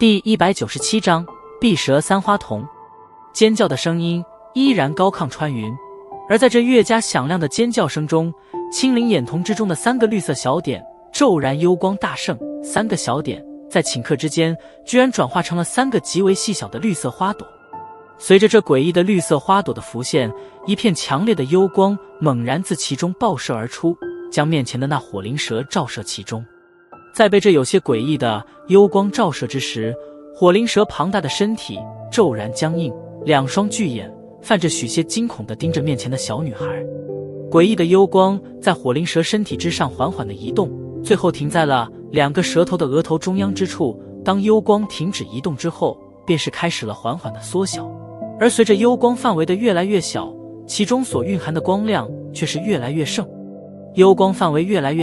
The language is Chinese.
第197章碧蛇三花瞳。尖叫的声音依然高亢穿云，而在这越加响亮的尖叫声中，青灵眼瞳之中的3个绿色小点骤然幽光大盛，3个小点在顷刻之间居然转化成了3个极为细小的绿色花朵。随着这诡异的绿色花朵的浮现，一片强烈的幽光猛然自其中爆射而出，将面前的那火灵蛇照射其中。在被这有些诡异的幽光照射之时，火灵蛇庞大的身体骤然僵硬，2双巨眼泛着许些惊恐地盯着面前的小女孩。诡异的幽光在火灵蛇身体之上缓缓地移动，最后停在了2个蛇头的额头中央之处。当幽光停止移动之后，便是开始了缓缓的缩小，而随着幽光范围的越来越小，其中所蕴含的光亮却是越来越盛。幽光范围越来越